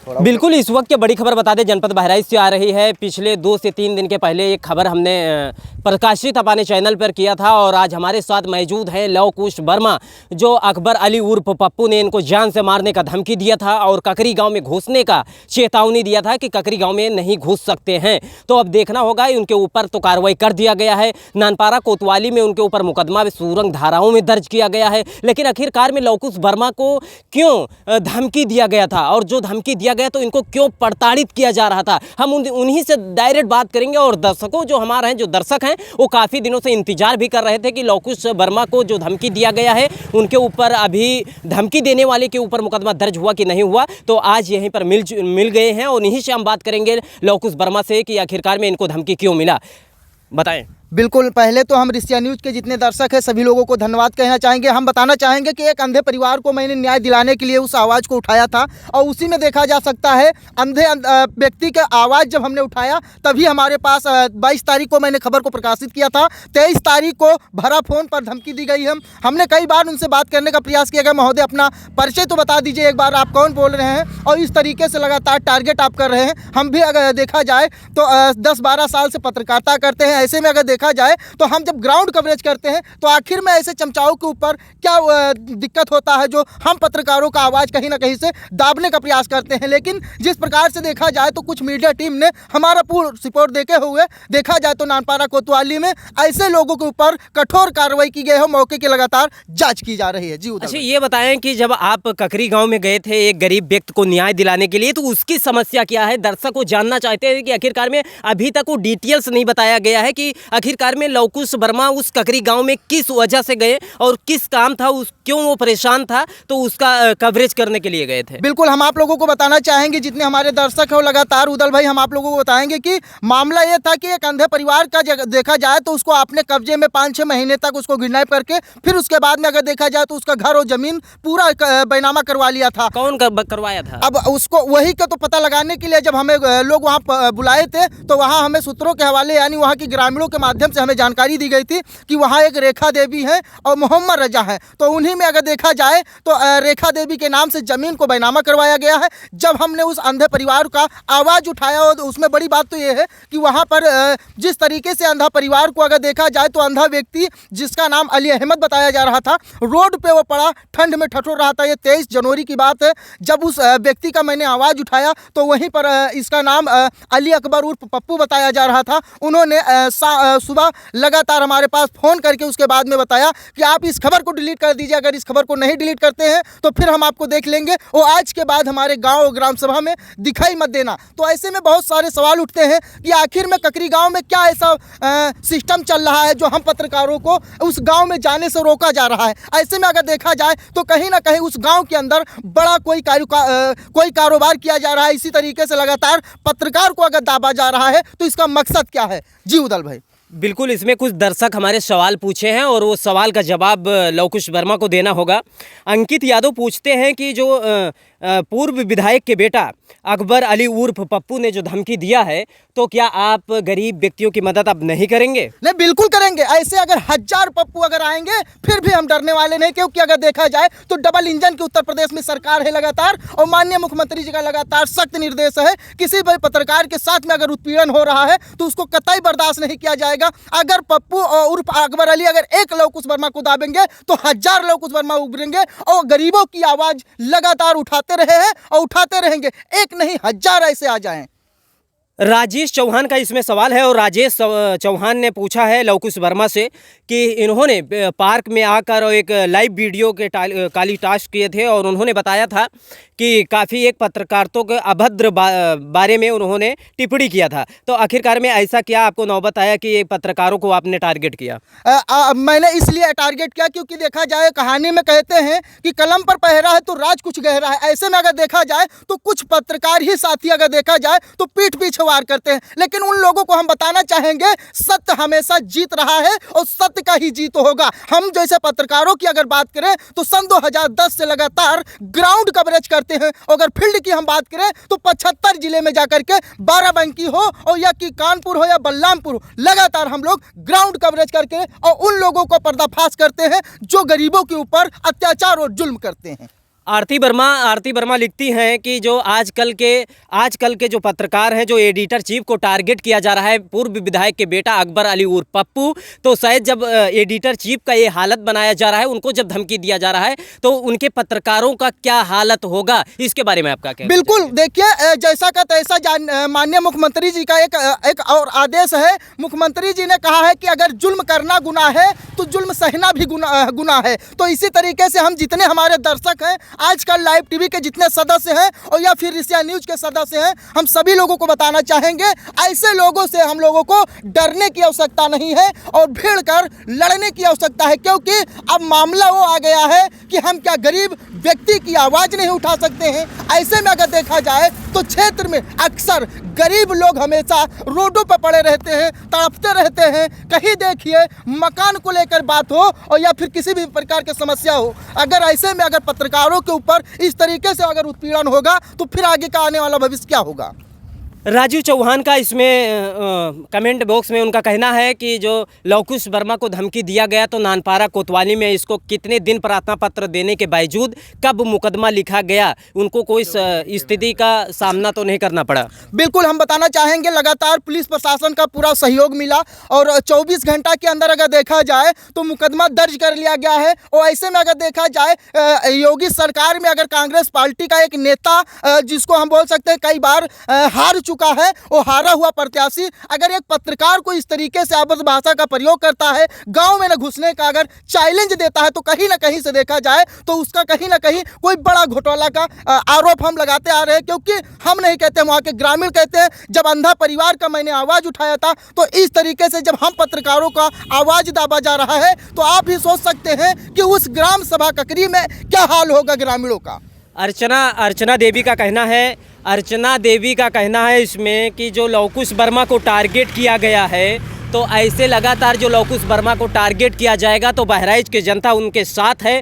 बिल्कुल, इस वक्त की बड़ी खबर बता दें, जनपद बहराइच से आ रही है। पिछले 2 से 3 दिन के पहले एक खबर हमने प्रकाशित अपने चैनल पर किया था और आज हमारे साथ मौजूद है लव कुश वर्मा, जो अकबर अली उर्फ पप्पू ने इनको जान से मारने का धमकी दिया था और ककरी गांव में घुसने का चेतावनी दिया था कि ककरी गांव में नहीं घुस सकते हैं। तो अब देखना होगा, उनके ऊपर तो कार्रवाई कर दिया गया है। नानपारा कोतवाली में उनके ऊपर मुकदमा सुरंग धाराओं में दर्ज किया गया है। लेकिन आखिरकार में लव कुश वर्मा को क्यों धमकी दिया गया था और जो धमकी दिया गया तो इनको क्यों प्रताड़ित किया जा रहा था, हम उन्हीं से डायरेक्ट बात करेंगे। और दर्शकों जो हमारे हैं, जो दर्शक हैं, वो काफ़ी दिनों से इंतजार भी कर रहे थे कि लव कुश वर्मा को जो धमकी दिया गया है उनके ऊपर अभी धमकी देने वाले के ऊपर मुकदमा दर्ज हुआ कि नहीं हुआ। तो आज यहीं पर मिल गए हैं और इन्हीं से हम बात करेंगे लव कुश वर्मा से कि आखिरकार में इनको धमकी क्यों मिला, बताएं। बिल्कुल, पहले तो हम रिश्तिया न्यूज़ के जितने दर्शक हैं सभी लोगों को धन्यवाद कहना चाहेंगे। हम बताना चाहेंगे कि एक अंधे परिवार को मैंने न्याय दिलाने के लिए उस आवाज़ को उठाया था और उसी में देखा जा सकता है अंधे व्यक्ति का आवाज़ जब हमने उठाया तभी हमारे पास 22 तारीख को मैंने खबर को प्रकाशित किया था। 23 तारीख को भरा फ़ोन पर धमकी दी गई। हमने कई बार उनसे बात करने का प्रयास किया गया, महोदय अपना परिचय तो बता दीजिए एक बार, आप कौन बोल रहे हैं, और इस तरीके से लगातार टारगेट आप कर रहे हैं। हम भी अगर देखा जाए तो 10-12 साल से पत्रकारिता करते हैं। ऐसे में अगर देखा जाए तो हम जब ग्राउंड कवरेज करते हैं तो आखिर में ऐसे चमचाओं के ऊपर क्या दिक्कत होता है जो हम पत्रकारों का आवाज़ कहीं ना कहीं से दाबने का प्रयास करते हैं। लेकिन जिस प्रकार से देखा जाए तो कुछ मीडिया टीम ने हमारा पूर्ण रिपोर्ट देखे हुए देखा जाए तो नानपारा कोतवाली में ऐसे लोगों के ऊपर कठोर कार्रवाई की गई है। मौके की लगातार जाँच की जा रही है। जी अच्छा, ये बताएं कि जब आप ककरी गाँव में गए थे एक गरीब व्यक्ति को न्याय दिलाने के लिए, तो उसकी समस्या क्या है? दर्शक को जानना चाहते हैं कि आखिरकार में अभी तक वो डिटेल्स नहीं बताया गया है कि आखिरकार में लव कुश वर्मा उस ककरी गांव में किस वजह से गए और किस काम था, क्यों वो परेशान था, तो उसका कवरेज करने के लिए गए थे। बिल्कुल, हम आप लोगों को बताना चाहेंगे, जितने हमारे दर्शक हैं लगातार उदल भाई, हम आप लोगों को बताएंगे कि मामला ये था कि एक अंधे परिवार का देखा जाए तो उसको आपने कब्जे में 5-6 महीने तक उसको किडनैप करके फिर उसके बाद में अगर देखा जाए तो उसका घर और जमीन पूरा बैनामा करवा लिया था। कौन करवाया था? अब उसको वही का तो पता लगाने के लिए जब हमें लोग वहाँ बुलाए थे तो वहाँ हमें सूत्रों के हवाले यानी वहाँ की ग्रामीणों के माध्यम से हमें जानकारी दी गई थी कि वहाँ एक रेखा देवी है और मोहम्मद रजा है। तो उन्हीं में अगर देखा जाए तो रेखा देवी के नाम से ज़मीन को बैनामा करवाया गया है। जब हमने उस अंधे परिवार का आवाज़ उठाया और उसमें बड़ी बात तो ये है कि वहाँ पर जिस तरीके से अंधा परिवार को अगर देखा जाए तो अंधा व्यक्ति जिसका नाम अली अहमद बताया जा रहा था, रोड पे वो पड़ा ठंड में ठठोर रहा था। ये 23 जनवरी की बात है जब उस व्यक्ति का मैंने आवाज़ उठाया तो वहीं पर इसका नाम अली अकबर उर्फ पप्पू बताया जा रहा था। उन्होंने सुबह लगातार हमारे पास फ़ोन करके उसके बाद में बताया कि आप इस खबर को डिलीट कर दीजिए, अगर इस खबर को नहीं डिलीट करते हैं तो फिर हम आपको देख लेंगे और आज के बाद हमारे गांव और ग्राम सभा में दिखाई मत देना। तो ऐसे में बहुत सारे सवाल उठते हैं कि आखिर में ककरी गांव में क्या ऐसा सिस्टम चल रहा है जो हम पत्रकारों को उस गांव में जाने से रोका जा रहा है। ऐसे में अगर देखा जाए तो कहीं ना कहीं उस गाँव के अंदर बड़ा कोई कारोबार किया जा रहा है। इसी तरीके से लगातार पत्रकार को अगर दाबा जा रहा है तो इसका मकसद क्या है? जी उदल भाई। बिल्कुल, इसमें कुछ दर्शक हमारे सवाल पूछे हैं और वो सवाल का जवाब लव कुश वर्मा को देना होगा। अंकित यादव पूछते हैं कि जो पूर्व विधायक के बेटा अकबर अली उर्फ पप्पू ने जो धमकी दिया है तो क्या आप गरीब व्यक्तियों की मदद अब नहीं करेंगे? नहीं, बिल्कुल करेंगे। ऐसे अगर 1000 पप्पू अगर आएंगे फिर भी हम डरने वाले नहीं, क्योंकि अगर देखा जाए तो डबल इंजन की उत्तर प्रदेश में सरकार है लगातार और माननीय मुख्यमंत्री जी का लगातार सख्त निर्देश है किसी भी पत्रकार के साथ में अगर उत्पीड़न हो रहा है तो उसको कतई बर्दाश्त नहीं किया जाएगा। अगर पप्पू उर्फ अकबर अली अगर एक लव कुश वर्मा को दाबेंगे तो 1000 लव कुश वर्मा उभरेंगे और गरीबों की आवाज़ लगातार उठाते रहे हैं और उठाते रहेंगे। एक नहीं 1000 ऐसे आ जाएं। राजेश चौहान का इसमें सवाल है और राजेश चौहान ने पूछा है लव कुश वर्मा से कि इन्होंने पार्क में आकर एक लाइव वीडियो के काली टास्क किए थे और उन्होंने बताया था कि काफ़ी एक पत्रकारिता के अभद्र बारे में उन्होंने टिप्पणी किया था। तो आखिरकार में ऐसा क्या आपको नौबत आया कि एक पत्रकारों को आपने टारगेट किया? मैंने इसलिए टारगेट किया क्योंकि देखा जाए कहानी में कहते हैं कि कलम पर पहरा है तो राज कुछ गहरा है। ऐसे में अगर देखा जाए तो कुछ पत्रकार ही साथी अगर देखा जाए तो पीठ पीछे वार करते हैं, लेकिन उन लोगों को हम बताना चाहेंगे सत्य हमेशा जीत रहा है और सत्य का ही जीत होगा। हम जैसे पत्रकारों की अगर बात करें तो सन 2010 से लगातार ग्राउंड कवरेज करते हैं। अगर फील्ड की हम बात करें तो 75 जिले में जाकर के बाराबंकी हो और या कि कानपुर हो या बलरामपुर हो, लगातार हम लोग ग्राउंड कवरेज करके और उन लोगों को पर्दाफाश करते हैं जो गरीबों के ऊपर अत्याचार और जुल्म करते हैं। आरती वर्मा लिखती हैं कि जो आजकल के जो पत्रकार हैं, जो एडिटर चीफ को टारगेट किया जा रहा है, पूर्व विधायक के बेटा अकबर अली उर्फ पप्पू, तो शायद जब एडिटर चीफ का ये हालत बनाया जा रहा है, उनको जब धमकी दिया जा रहा है, तो उनके पत्रकारों का क्या हालत होगा, इसके बारे में आपका क्या? बिल्कुल, देखिए जैसा का तैसा माननीय मुख्यमंत्री जी का एक और आदेश है। मुख्यमंत्री जी ने कहा है कि अगर जुल्म करना गुनाह है तो जुल्म सहना भी गुनाह है। तो इसी तरीके से हम जितने हमारे दर्शक हैं, आजकल लाइव टीवी के जितने सदस्य हैं और या फिर एशिया न्यूज के सदस्य हैं, हम सभी लोगों को बताना चाहेंगे, ऐसे लोगों से हम लोगों को डरने की आवश्यकता नहीं है और भीड़ कर लड़ने की आवश्यकता है, क्योंकि अब मामला वो आ गया है कि हम क्या गरीब व्यक्ति की आवाज़ नहीं उठा सकते हैं। ऐसे में अगर देखा जाए तो क्षेत्र में अक्सर गरीब लोग हमेशा रोडों पर पड़े रहते हैं, तड़पते रहते हैं। कहीं देखिए मकान को लेकर बात हो और या फिर किसी भी प्रकार की समस्या हो, अगर ऐसे में अगर पत्रकारों के ऊपर इस तरीके से अगर उत्पीड़न होगा तो फिर आगे का आने वाला भविष्य क्या होगा। राजू चौहान का इसमें कमेंट बॉक्स में उनका कहना है कि जो लवकुश वर्मा को धमकी दिया गया, तो नानपारा कोतवाली में इसको कितने दिन प्रार्थना पत्र देने के बावजूद कब मुकदमा लिखा गया, उनको कोई स्थिति का सामना तो नहीं करना पड़ा। बिल्कुल, हम बताना चाहेंगे लगातार पुलिस प्रशासन का पूरा सहयोग मिला और 24 घंटा के अंदर अगर देखा जाए तो मुकदमा दर्ज कर लिया गया है। और ऐसे में अगर देखा जाए योगी सरकार में अगर कांग्रेस पार्टी का एक नेता, जिसको हम बोल सकते हैं कई बार हार चुका है, वो हारा हुआ प्रत्याशी, अगर एक पत्रकार को इस तरीके से अभद्र भाषा का प्रयोग करता है, गांव में न घुसने का अगर चैलेंज देता है, तो कहीं ना कहीं से देखा जाए तो उसका कहीं ना कहीं कोई बड़ा घोटाला का आरोप हम लगाते आ रहे हैं। क्योंकि हम नहीं कहते, वहाँ के ग्रामीण कहते हैं, जब अंधा परिवार का मैंने आवाज़ उठाया था, तो इस तरीके से जब हम पत्रकारों का आवाज़ दाबा जा रहा है, तो आप ही सोच सकते हैं कि उस ग्राम सभा ककरी में क्या हाल होगा ग्रामीणों का। अर्चना देवी का कहना है इसमें कि जो लवकुश वर्मा को टारगेट किया गया है, तो ऐसे लगातार जो लवकुश वर्मा को टारगेट किया जाएगा तो बहराइच की जनता उनके साथ है।